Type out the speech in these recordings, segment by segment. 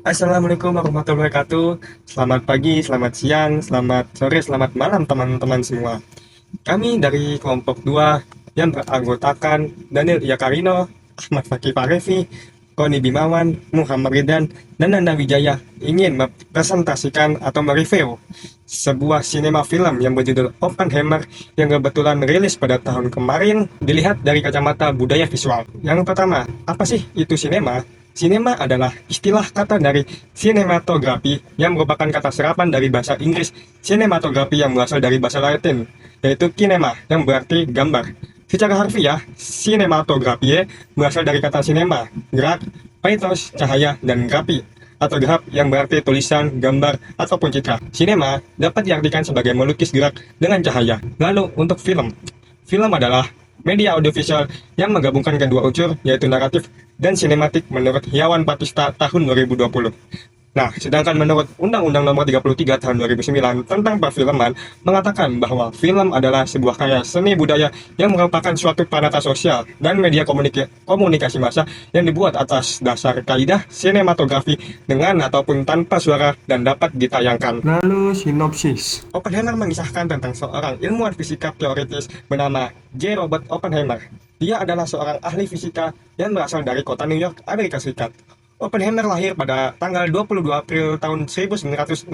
Assalamualaikum warahmatullahi wabarakatuh. Selamat pagi, selamat siang, selamat sore, selamat malam teman-teman semua. Kami dari kelompok 2 yang beranggotakan Daniel Iakarino, Ahmad Fakih Farevi, Koni Bimawan, Muhammad Ridan, dan Nanda Wijaya ingin mempresentasikan atau mereview sebuah sinema film yang berjudul Oppenheimer yang kebetulan rilis pada tahun kemarin dilihat dari kacamata budaya visual. Yang pertama, apa sih itu sinema? Sinema adalah istilah kata dari sinematografi yang merupakan kata serapan dari bahasa Inggris sinematografi yang berasal dari bahasa Latin, yaitu kinema yang berarti gambar. Secara harfiah, sinematografi berasal dari kata sinema, gerak, paitos, cahaya, dan grafi, atau gerap yang berarti tulisan, gambar, ataupun citra. Sinema dapat diartikan sebagai melukis gerak dengan cahaya. Lalu untuk film. Film adalah media audiovisual yang menggabungkan kedua unsur, yaitu naratif dan sinematik menurut Hiawan Patista tahun 2020. Nah, sedangkan menurut Undang-Undang Nomor 33 Tahun 2009 tentang perfilman mengatakan bahwa film adalah sebuah karya seni budaya yang merupakan suatu panata sosial dan media komunikasi massa yang dibuat atas dasar kaidah sinematografi dengan ataupun tanpa suara dan dapat ditayangkan. Lalu sinopsis. Oppenheimer mengisahkan tentang seorang ilmuwan fisika teoritis bernama J. Robert Oppenheimer. Dia adalah seorang ahli fisika yang berasal dari kota New York, Amerika Serikat. Oppenheimer lahir pada tanggal 22 April tahun 1904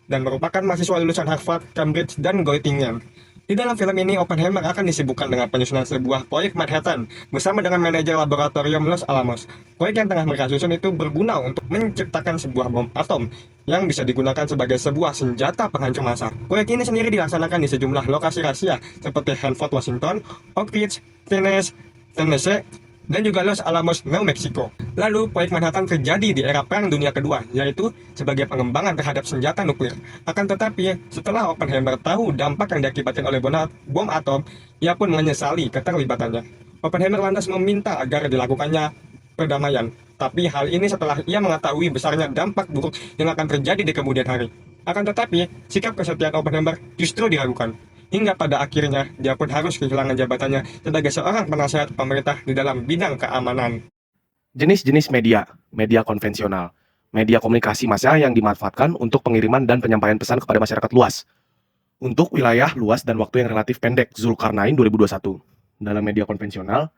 dan merupakan mahasiswa lulusan Harvard, Cambridge, dan Göttingen. Di dalam film ini, Oppenheimer akan disibukkan dengan penyusunan sebuah proyek Manhattan bersama dengan manajer laboratorium Los Alamos. Proyek yang tengah mereka susun itu berguna untuk menciptakan sebuah bom atom yang bisa digunakan sebagai sebuah senjata penghancur massa. Proyek ini sendiri dilaksanakan di sejumlah lokasi rahasia seperti Hanford, Washington, Oak Ridge, Tennessee, dan juga Los Alamos, New Mexico. Lalu, proyek Manhattan terjadi di era Perang Dunia Kedua, yaitu sebagai pengembangan terhadap senjata nuklir. Akan tetapi, setelah Oppenheimer tahu dampak yang diakibatkan oleh bom atom, ia pun menyesali keterlibatannya. Oppenheimer lantas meminta agar dilakukannya perdamaian. Tapi hal ini setelah ia mengetahui besarnya dampak buruk yang akan terjadi di kemudian hari. Akan tetapi, sikap kesetiaan Oppenheimer justru diragukan. Hingga pada akhirnya, dia pun harus kehilangan jabatannya sebagai seorang penasehat pemerintah di dalam bidang keamanan. Jenis-jenis media, media konvensional, media komunikasi massa yang dimanfaatkan untuk pengiriman dan penyampaian pesan kepada masyarakat luas. Untuk wilayah luas dan waktu yang relatif pendek, Zulkarnain 2021. Dalam media konvensional,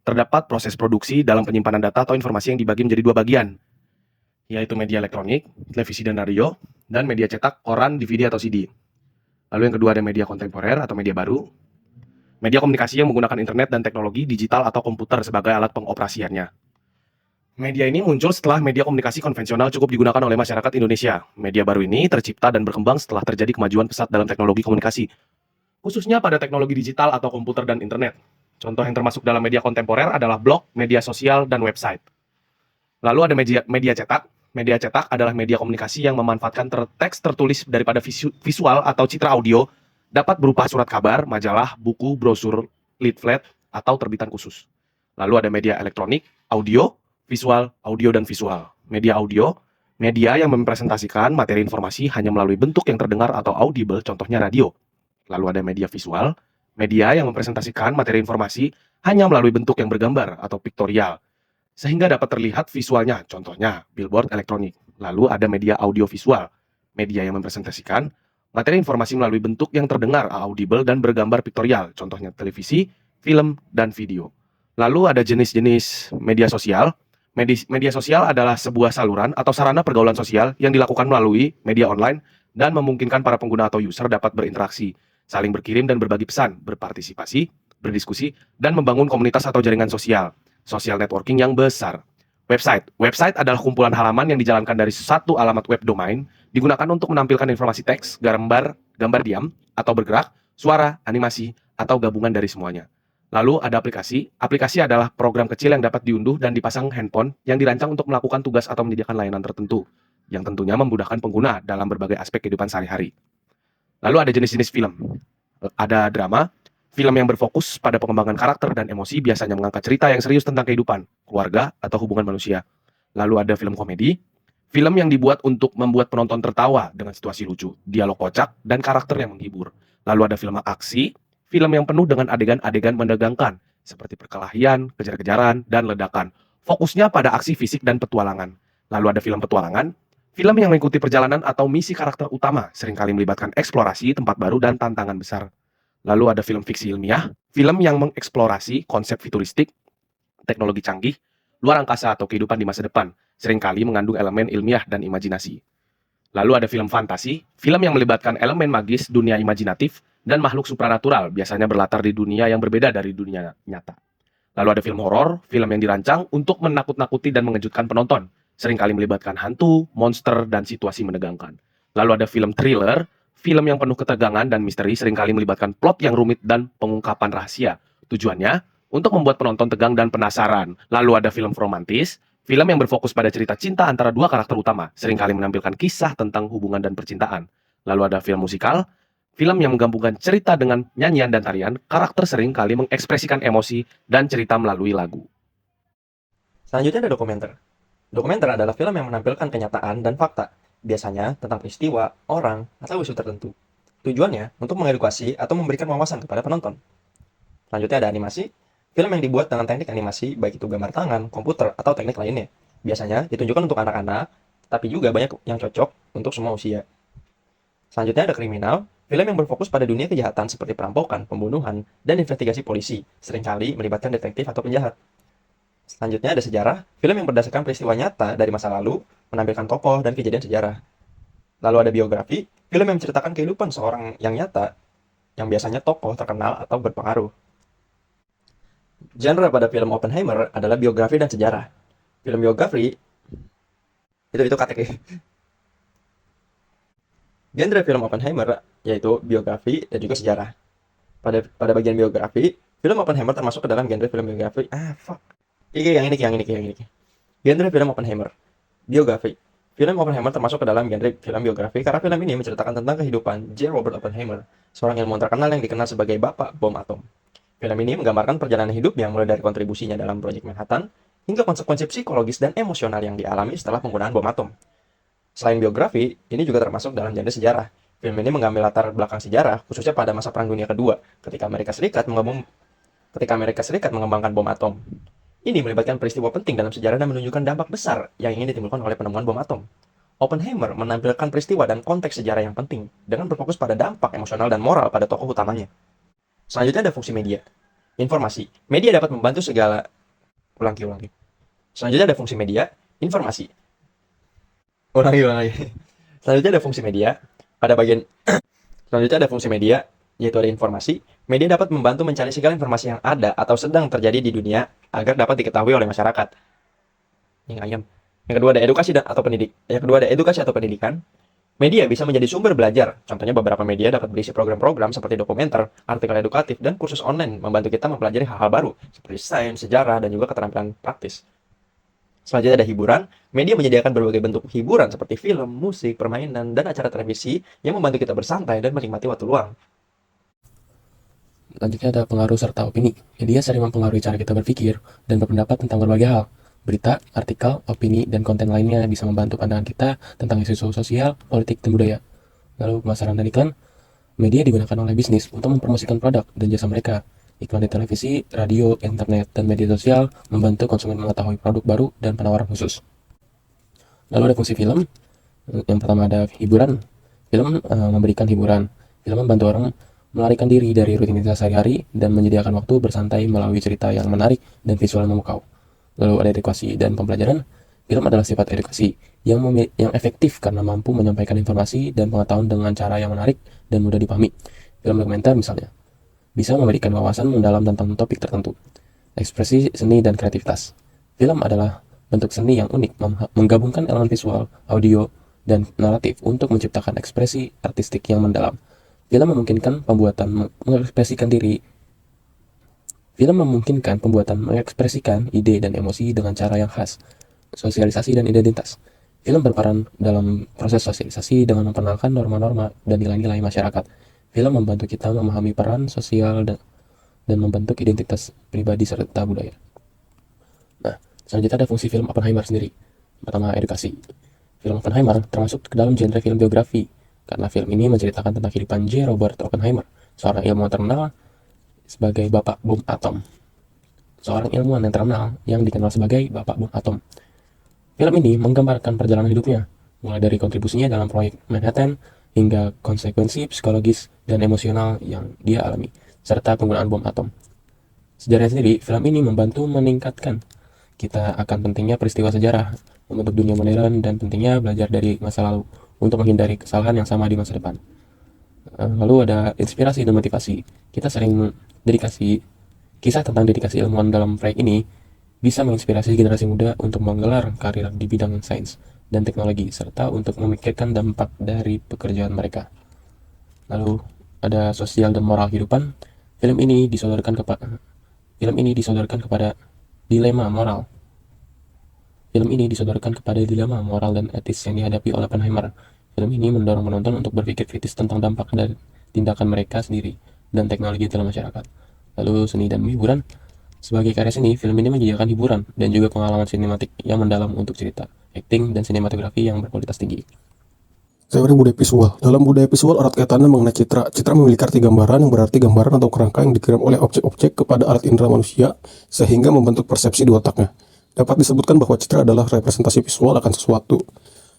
terdapat proses produksi dalam penyimpanan data atau informasi yang dibagi menjadi dua bagian, yaitu media elektronik, televisi dan radio, dan media cetak, koran, DVD atau CD. Lalu yang kedua ada media kontemporer atau media baru, media komunikasi yang menggunakan internet dan teknologi digital atau komputer sebagai alat pengoperasiannya. Media ini muncul setelah media komunikasi konvensional cukup digunakan oleh masyarakat Indonesia. Media baru ini tercipta dan berkembang setelah terjadi kemajuan pesat dalam teknologi komunikasi, khususnya pada teknologi digital atau komputer dan internet. Contoh yang termasuk dalam media kontemporer adalah blog, media sosial, dan website. Lalu ada media cetak. Media cetak adalah media komunikasi yang memanfaatkan teks tertulis daripada visual atau citra audio, dapat berupa surat kabar, majalah, buku, brosur, leaflet, atau terbitan khusus. Lalu ada media elektronik, audio, visual, audio, dan visual. Media audio, media yang mempresentasikan materi informasi hanya melalui bentuk yang terdengar atau audible, contohnya radio. Lalu ada media visual, media yang mempresentasikan materi informasi hanya melalui bentuk yang bergambar atau piktorial, sehingga dapat terlihat visualnya, contohnya billboard elektronik. Lalu ada media audiovisual, media yang mempresentasikan materi informasi melalui bentuk yang terdengar, audible, dan bergambar piktorial, contohnya televisi, film, dan video. Lalu ada jenis-jenis media sosial. Media sosial adalah sebuah saluran atau sarana pergaulan sosial yang dilakukan melalui media online dan memungkinkan para pengguna atau user dapat berinteraksi, saling berkirim dan berbagi pesan, berpartisipasi, berdiskusi, dan membangun komunitas atau jaringan sosial. Social networking yang besar. Website adalah kumpulan halaman yang dijalankan dari satu alamat web domain, digunakan untuk menampilkan informasi teks, gambar diam, atau bergerak, suara, animasi, atau gabungan dari semuanya. Lalu ada aplikasi. Aplikasi adalah program kecil yang dapat diunduh dan dipasang handphone yang dirancang untuk melakukan tugas atau menyediakan layanan tertentu, yang tentunya memudahkan pengguna dalam berbagai aspek kehidupan sehari-hari. Lalu ada jenis-jenis film. Ada drama. Film yang berfokus pada pengembangan karakter dan emosi biasanya mengangkat cerita yang serius tentang kehidupan, keluarga, atau hubungan manusia. Lalu ada film komedi. Film yang dibuat untuk membuat penonton tertawa dengan situasi lucu, dialog kocak, dan karakter yang menghibur. Lalu ada film aksi. Film yang penuh dengan adegan-adegan menegangkan, seperti perkelahian, kejar-kejaran, dan ledakan. Fokusnya pada aksi fisik dan petualangan. Lalu ada film petualangan, film yang mengikuti perjalanan atau misi karakter utama, seringkali melibatkan eksplorasi tempat baru dan tantangan besar. Lalu ada film fiksi ilmiah, film yang mengeksplorasi konsep futuristik, teknologi canggih, luar angkasa atau kehidupan di masa depan, seringkali mengandung elemen ilmiah dan imajinasi. Lalu ada film fantasi, film yang melibatkan elemen magis, dunia imajinatif, dan makhluk supranatural, biasanya berlatar di dunia yang berbeda dari dunia nyata. Lalu ada film horor, film yang dirancang untuk menakut-nakuti dan mengejutkan penonton, seringkali melibatkan hantu, monster, dan situasi menegangkan. Lalu ada film thriller, film yang penuh ketegangan dan misteri, seringkali melibatkan plot yang rumit dan pengungkapan rahasia. Tujuannya untuk membuat penonton tegang dan penasaran. Lalu ada film romantis, film yang berfokus pada cerita cinta antara dua karakter utama, seringkali menampilkan kisah tentang hubungan dan percintaan. Lalu ada film musikal, film yang menggabungkan cerita dengan nyanyian dan tarian, karakter seringkali mengekspresikan emosi dan cerita melalui lagu. Selanjutnya ada dokumenter. Dokumenter adalah film yang menampilkan kenyataan dan fakta, biasanya tentang peristiwa, orang, atau isu tertentu. Tujuannya untuk mengedukasi atau memberikan wawasan kepada penonton. Selanjutnya ada animasi. Film yang dibuat dengan teknik animasi, baik itu gambar tangan, komputer, atau teknik lainnya. Biasanya ditunjukkan untuk anak-anak, tapi juga banyak yang cocok untuk semua usia. Selanjutnya ada kriminal. Film yang berfokus pada dunia kejahatan seperti perampokan, pembunuhan, dan investigasi polisi, seringkali melibatkan detektif atau penjahat. Selanjutnya ada sejarah. Film yang berdasarkan peristiwa nyata dari masa lalu, menampilkan tokoh dan kejadian sejarah. Lalu ada biografi. Film yang menceritakan kehidupan seorang yang nyata, yang biasanya tokoh terkenal atau berpengaruh. Genre pada film Oppenheimer adalah biografi dan sejarah. Film biografi itu katek ya. Genre film Oppenheimer yaitu biografi dan juga sejarah. Pada bagian biografi, film Oppenheimer termasuk ke dalam genre film biografi. Yang ini. Genre film Oppenheimer, biografi. Film Oppenheimer termasuk ke dalam genre film biografi karena film ini menceritakan tentang kehidupan J. Robert Oppenheimer, seorang ilmuwan terkenal yang dikenal sebagai Bapak Bom Atom. Film ini menggambarkan perjalanan hidupnya mulai dari kontribusinya dalam proyek Manhattan hingga konsekuensi psikologis dan emosional yang dialami setelah penggunaan bom atom. Selain biografi, ini juga termasuk dalam genre sejarah. Film ini mengambil latar belakang sejarah, khususnya pada masa Perang Dunia Kedua, ketika Amerika Serikat mengembangkan bom atom. Ini melibatkan peristiwa penting dalam sejarah dan menunjukkan dampak besar yang ingin ditimbulkan oleh penemuan bom atom. Oppenheimer menampilkan peristiwa dan konteks sejarah yang penting, dengan berfokus pada dampak emosional dan moral pada tokoh utamanya. Selanjutnya ada fungsi media. Informasi. Media dapat membantu segala... Ulangi. Selanjutnya ada fungsi media. Informasi. Ulangi. Selanjutnya ada fungsi media. Selanjutnya ada fungsi media, yaitu ada informasi. Media dapat membantu mencari segala informasi yang ada atau sedang terjadi di dunia agar dapat diketahui oleh masyarakat. Yang kedua ada edukasi atau pendidikan. Media bisa menjadi sumber belajar. Contohnya beberapa media dapat berisi program-program seperti dokumenter, artikel edukatif, dan kursus online membantu kita mempelajari hal-hal baru seperti sains, sejarah, dan juga keterampilan praktis. Selanjutnya ada hiburan. Media menyediakan berbagai bentuk hiburan seperti film, musik, permainan, dan acara televisi yang membantu kita bersantai dan menikmati waktu luang. Selanjutnya ada pengaruh serta opini. Media sering mempengaruhi cara kita berpikir dan berpendapat tentang berbagai hal. Berita, artikel, opini, dan konten lainnya bisa membantu pandangan kita tentang isu sosial, politik, dan budaya. Lalu pemasaran dan iklan. Media digunakan oleh bisnis untuk mempromosikan produk dan jasa mereka. Iklan di televisi, radio, internet, dan media sosial membantu konsumen mengetahui produk baru dan penawaran khusus. Lalu ada fungsi film. Yang pertama ada hiburan. Film memberikan hiburan. Film membantu orang melarikan diri dari rutinitas sehari-hari dan menyediakan waktu bersantai melalui cerita yang menarik dan visual memukau. Lalu ada edukasi dan pembelajaran. Film adalah sifat edukasi yang efektif karena mampu menyampaikan informasi dan pengetahuan dengan cara yang menarik dan mudah dipahami. Film dokumenter misalnya bisa memberikan wawasan mendalam tentang topik tertentu. Ekspresi seni dan kreativitas. Film adalah bentuk seni yang unik, menggabungkan elemen visual, audio, dan naratif untuk menciptakan ekspresi artistik yang mendalam. Film memungkinkan pembuatan mengekspresikan ide dan emosi dengan cara yang khas. Sosialisasi dan identitas. Film berperan dalam proses sosialisasi dengan memperkenalkan norma-norma dan nilai-nilai masyarakat. Film membantu kita memahami peran sosial dan membentuk identitas pribadi serta budaya. Nah, selanjutnya ada fungsi film Oppenheimer sendiri. Pertama, edukasi. Film Oppenheimer termasuk ke dalam genre film biografi, karena film ini menceritakan tentang kehidupan J. Robert Oppenheimer, seorang ilmuwan terkenal sebagai Bapak Bom Atom. Seorang ilmuwan yang terkenal yang dikenal sebagai Bapak Bom Atom. Film ini menggambarkan perjalanan hidupnya, mulai dari kontribusinya dalam proyek Manhattan hingga konsekuensi psikologis dan emosional yang dia alami, serta penggunaan bom atom. Sejarahnya sendiri, film ini membantu meningkatkan kita akan pentingnya peristiwa sejarah, membentuk dunia modern, dan pentingnya belajar dari masa lalu untuk menghindari kesalahan yang sama di masa depan. Lalu ada inspirasi dan motivasi. Kita sering kisah tentang dedikasi ilmuwan dalam proyek ini bisa menginspirasi generasi muda untuk menggelar karir di bidang sains dan teknologi, serta untuk memikirkan dampak dari pekerjaan mereka. Lalu ada sosial dan moral kehidupan. Film ini disodorkan kepada dilema moral. Film ini disodorkan kepada dilema moral dan etis yang dihadapi oleh Oppenheimer. Film ini mendorong penonton untuk berpikir kritis tentang dampak dari tindakan mereka sendiri dan teknologi dalam masyarakat. Lalu seni dan hiburan. Sebagai karya seni, film ini menyediakan hiburan dan juga pengalaman sinematik yang mendalam untuk cerita, akting, dan sinematografi yang berkualitas tinggi. Teori budaya visual. Dalam budaya visual, erat kaitannya mengenai citra. Citra memiliki arti gambaran yang berarti gambaran atau kerangka yang dikirim oleh objek-objek kepada alat indera manusia sehingga membentuk persepsi di otaknya. Dapat disebutkan bahwa citra adalah representasi visual akan sesuatu.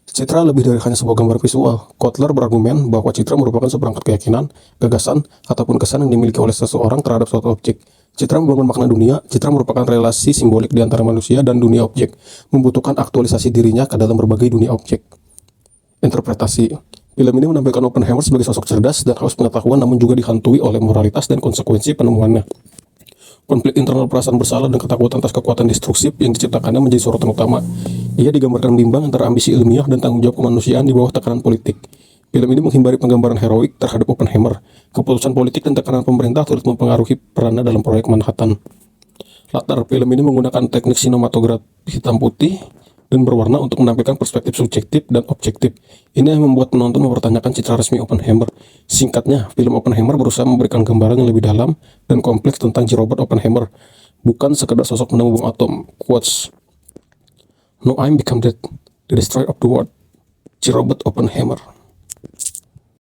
Citra lebih dari hanya sebuah gambar visual. Kotler berargumen bahwa citra merupakan seperangkat keyakinan, gagasan, ataupun kesan yang dimiliki oleh seseorang terhadap suatu objek. Citra membangun makna dunia. Citra merupakan relasi simbolik di antara manusia dan dunia objek, membutuhkan aktualisasi dirinya ke dalam berbagai dunia objek. Interpretasi. Film ini menampilkan Oppenheimer sebagai sosok cerdas dan haus pengetahuan, namun juga dihantui oleh moralitas dan konsekuensi penemuannya. Konflik internal perasaan bersalah dan ketakutan atas kekuatan destruksif yang diciptakannya menjadi sorotan utama. Ia digambarkan bimbang antara ambisi ilmiah dan tanggung jawab kemanusiaan di bawah tekanan politik. Film ini menghimbari penggambaran heroik terhadap Oppenheimer. Keputusan politik dan tekanan pemerintah turut mempengaruhi perannya dalam proyek Manhattan. Latar film ini menggunakan teknik sinematografi hitam putih dan berwarna untuk menampilkan perspektif subjektif dan objektif. Ini yang membuat penonton mempertanyakan citra resmi Oppenheimer. Singkatnya, film Oppenheimer berusaha memberikan gambaran yang lebih dalam dan kompleks tentang J. Robert Oppenheimer, bukan sekedar sosok penemu bom atom. Quotes, "No, I'm become the destroyer of the world, J. Robert Oppenheimer."